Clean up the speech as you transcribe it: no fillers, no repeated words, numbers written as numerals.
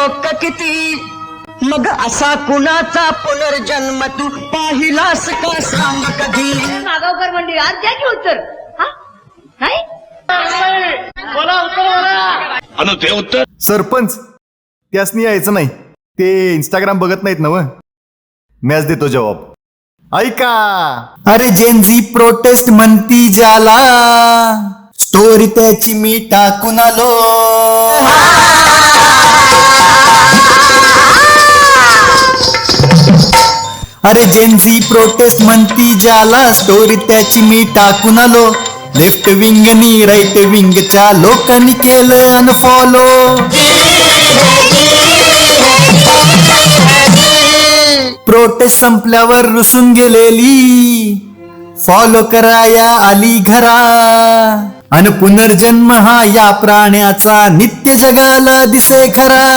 लोक किती, मग असा कुणाचा पुनर्जन्म तू पाहिलास का सांग कधी. मागावकर मंडळी आज द्या की उत्तर. हा नाही अनु ते उत्तर सरपंच त्यासनी यायचं नाही, ते इंस्टाग्राम बघत नाहीत ना. मॅच देतो जवाब. ऐका, अरे जेनझी प्रोटेस्ट म्हणती ज्याला, स्टोरी त्याची मी टाकून आलो. अरे जेनझी प्रोटेस्ट म्हणती ज्याला, स्टोरी त्याची मी टाकून आलो. लेफ्ट विंग नी राईट विंगच्या लोकांनी केलं अनफॉलो. प्रोटेस्ट संपल्यावर रुसून गेलेली फॉलो कराया आली घरा. अन पुनर्जन्म हा या प्राण्याचा नित्य जगाला दिसे खरा.